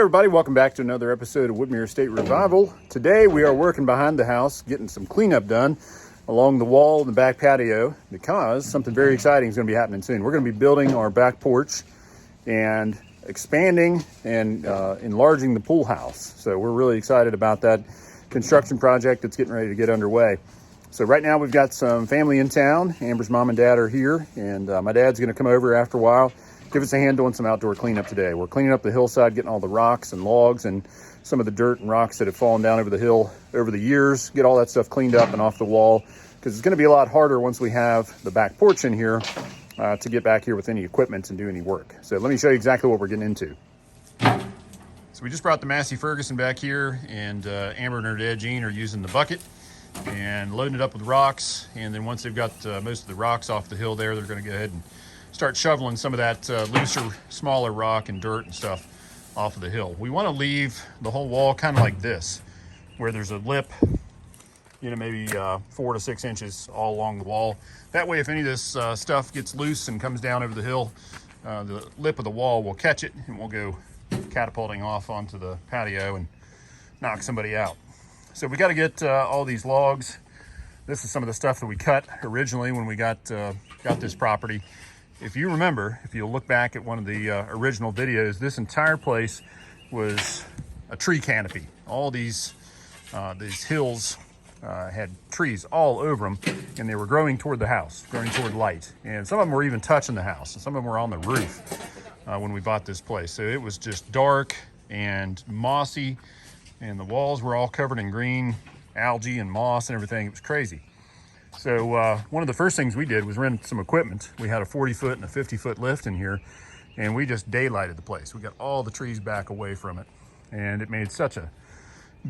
everybody, welcome back to another episode of Woodmere Estate Revival. Today we are working behind the house, getting some cleanup done along the wall in the back patio because something very exciting is going to be happening soon. We're going to be building our back porch and expanding and enlarging the pool house. So we're really excited about that construction project that's getting ready to get underway. So right now we've got some family in town. Amber's mom and dad are here, and my dad's going to come over after a while, give us a hand doing some outdoor cleanup today. We're cleaning up the hillside, getting all the rocks and logs and some of the dirt and rocks that have fallen down over the hill over the years, get all that stuff cleaned up and off the wall, because it's going to be a lot harder once we have the back porch in here to get back here with any equipment and do any work. So let me show you exactly what we're getting into. So we just brought the Massey Ferguson back here, and Amber and her dad Gene are using the bucket and loading it up with rocks. And then once they've got most of the rocks off the hill there, they're going to go ahead and start shoveling some of that looser, smaller rock and dirt and stuff off of the hill. We want to leave the whole wall kind of like this, where there's a lip, you know, maybe 4 to 6 inches all along the wall. That way, if any of this stuff gets loose and comes down over the hill, the lip of the wall will catch it and we'll go catapulting off onto the patio and knock somebody out. So we got to get all these logs. This is some of the stuff that we cut originally when we got this property. If you remember, if you look back at one of the original videos, this entire place was a tree canopy. All these hills had trees all over them, and they were growing toward the house, growing toward light. And some of them were even touching the house, and some of them were on the roof when we bought this place. So it was just dark and mossy, and the walls were all covered in green algae and moss and everything. It was crazy. So one of the first things we did was rent some equipment. We had a 40-foot and a 50-foot lift in here, and we just daylighted the place. We got all the trees back away from it, and it made such a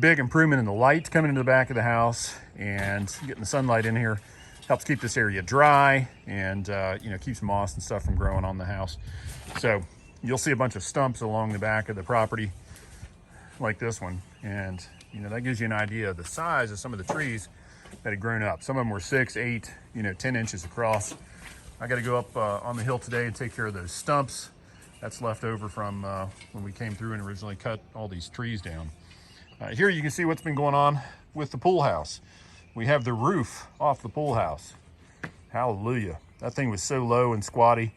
big improvement in the light coming into the back of the house, and getting the sunlight in here helps keep this area dry, and you know, keeps moss and stuff from growing on the house. So you'll see a bunch of stumps along the back of the property like this one, and you know, that gives you an idea of the size of some of the trees that had grown up. Some of them were 6, 8, 10 inches across. I got to go up on the hill today and take care of those stumps. That's left over from when we came through and originally cut all these trees down. Here you can see what's been going on with the pool house. We have the roof off the pool house. Hallelujah. That thing was so low and squatty.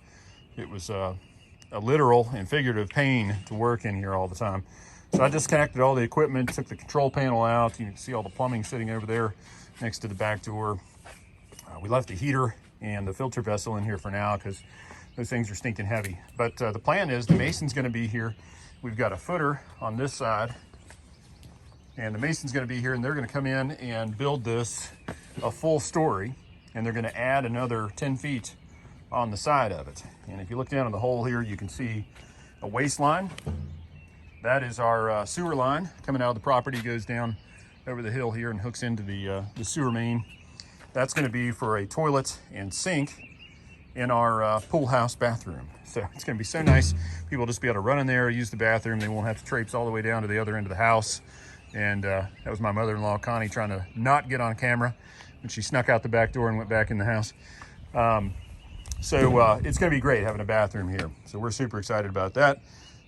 It was a literal and figurative pain to work in here all the time. So I disconnected all the equipment, took the control panel out. You can see all the plumbing sitting over there next to the back door. We left the heater and the filter vessel in here for now because those things are stinking heavy. But the plan is the mason's going to be here. We've got a footer on this side, and the mason's going to be here, and they're going to come in and build this a full story, and they're going to add another 10 feet on the side of it. And if you look down in the hole here, you can see a waste line. That is our sewer line coming out of the property, goes down over the hill here and hooks into the sewer main. That's going to be for a toilet and sink in our pool house bathroom. So it's going to be so nice. People will just be able to run in there, use the bathroom. They won't have to traipse all the way down to the other end of the house. And that was my mother-in-law, Connie, trying to not get on camera when she snuck out the back door and went back in the house. So it's going to be great having a bathroom here. So we're super excited about that.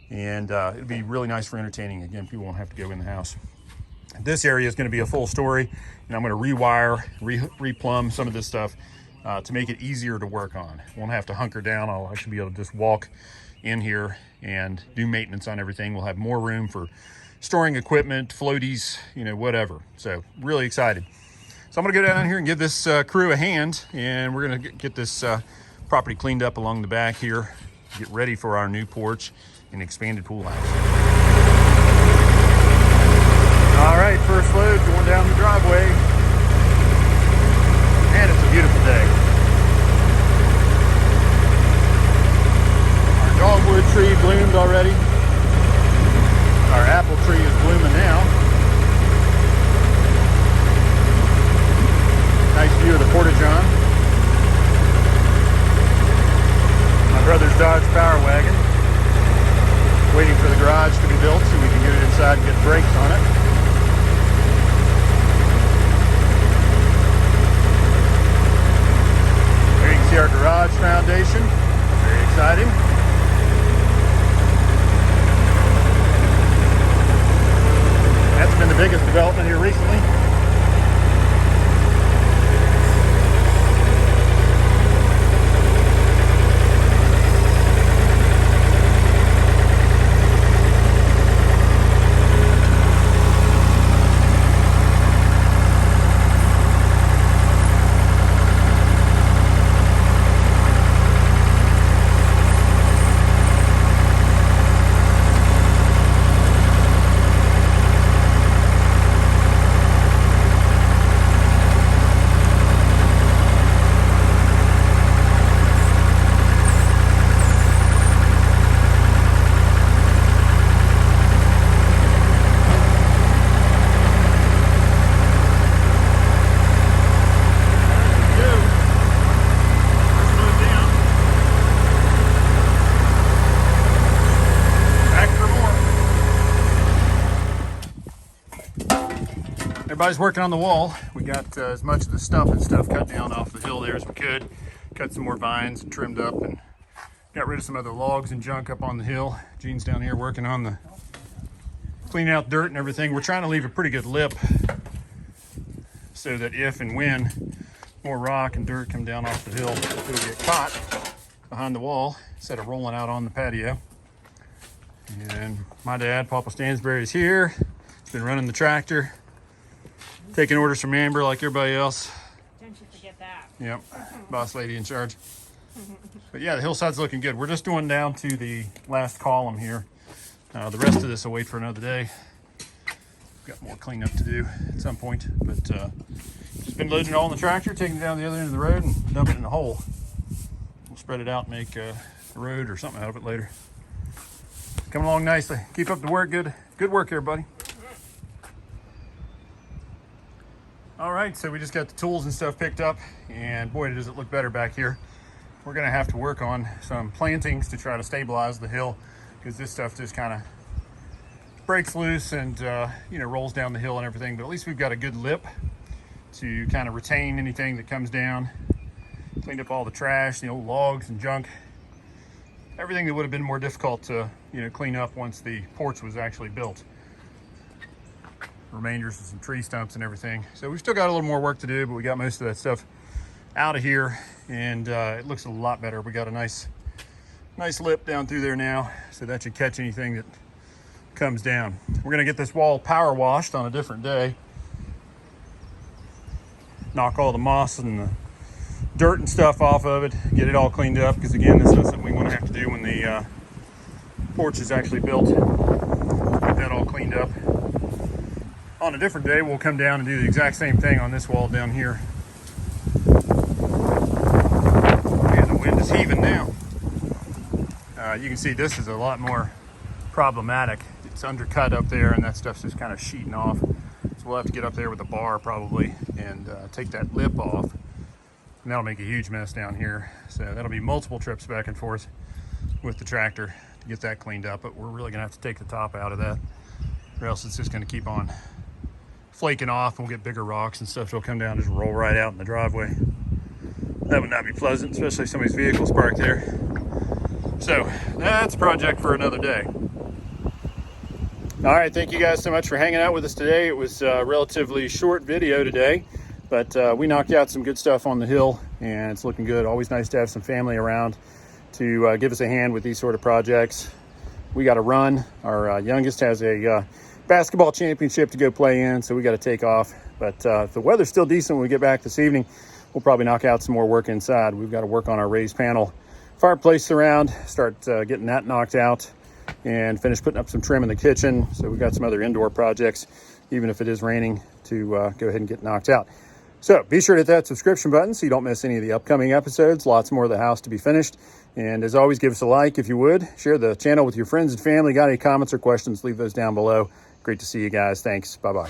And it'll be really nice for entertaining. Again, people won't have to go in the house. This area is going to be a full story, and I'm going to rewire, replumb some of this stuff to make it easier to work on. Won't have to hunker down. I'll actually be able to just walk in here and do maintenance on everything. We'll have more room for storing equipment, floaties, whatever. So really excited. So I'm going to go down here and give this crew a hand, and we're going to get this property cleaned up along the back here, get ready for our new porch and expanded pool house. All right, first load going down the driveway. And it's a beautiful day. Our dogwood tree bloomed already. Our apple tree is blooming now. Nice view of the Porta-John. My brother's Dodge Power Wagon. Waiting for the garage to be built so we can get it inside and get brakes on it. There you can see our garage foundation. Very exciting. the biggest development here recently. Everybody's working on the wall. We got as much of the stump and stuff cut down off the hill there as we could. Cut some more vines and trimmed up and got rid of some other logs and junk up on the hill. Gene's down here working on the cleaning out dirt and everything. We're trying to leave a pretty good lip so that if and when more rock and dirt come down off the hill, it'll get caught behind the wall instead of rolling out on the patio. And my dad, Papa Stansberry, is here. He's been running the tractor, taking orders from Amber like everybody else. Don't you forget that. Yep, boss lady in charge. But yeah, the hillside's looking good. We're just doing down to the last column here. The rest of this will wait for another day. Got more cleanup to do at some point, but just been loading it all in the tractor, taking it down the other end of the road and dumping it in a hole. We'll spread it out and make a road or something out of it later. Coming along nicely. Keep up the work. Good work, everybody. All right, so we just got the tools and stuff picked up, and boy, does it look better back here. We're gonna have to work on some plantings to try to stabilize the hill, because this stuff just kind of breaks loose and rolls down the hill and everything. But at least we've got a good lip to kind of retain anything that comes down. Cleaned up all the trash, the old logs and junk, everything that would have been more difficult to clean up once the porch was actually built. Remainders of some tree stumps and everything. So we've still got a little more work to do, but we got most of that stuff out of here, and it looks a lot better. We got a nice lip down through there now, so that should catch anything that comes down. We're gonna get this wall power washed on a different day. Knock all the moss and the dirt and stuff off of it, get it all cleaned up, because again, this is something we want to have to do when the porch is actually built. Get that all cleaned up. On a different day, we'll come down and do the exact same thing on this wall down here. And the wind is heaving now. You can see this is a lot more problematic. It's undercut up there, and that stuff's just kind of sheeting off. So we'll have to get up there with a bar probably and take that lip off. And that'll make a huge mess down here. So that'll be multiple trips back and forth with the tractor to get that cleaned up. But we're really gonna have to take the top out of that, or else it's just gonna keep on flaking off, and we'll get bigger rocks and stuff that'll come down and just roll right out in the driveway. That would not be pleasant, especially if somebody's vehicle's parked there. So that's a project for another day. All right, thank you guys so much for hanging out with us today. It was a relatively short video today, but we knocked out some good stuff on the hill, and it's looking good. Always nice to have some family around to give us a hand with these sort of projects. We got to run. Our youngest has a basketball championship to go play in, so we got to take off. But if the weather's still decent when we get back this evening, we'll probably knock out some more work inside. We've got to work on our raised panel fireplace surround, start getting that knocked out, and finish putting up some trim in the kitchen. So we've got some other indoor projects, even if it is raining, to go ahead and get knocked out. So be sure to hit that subscription button so you don't miss any of the upcoming episodes. Lots more of the house to be finished. And as always, give us a like if you would. Share the channel with your friends and family. Got any comments or questions, leave those down below. Great to see you guys. Thanks. Bye-bye.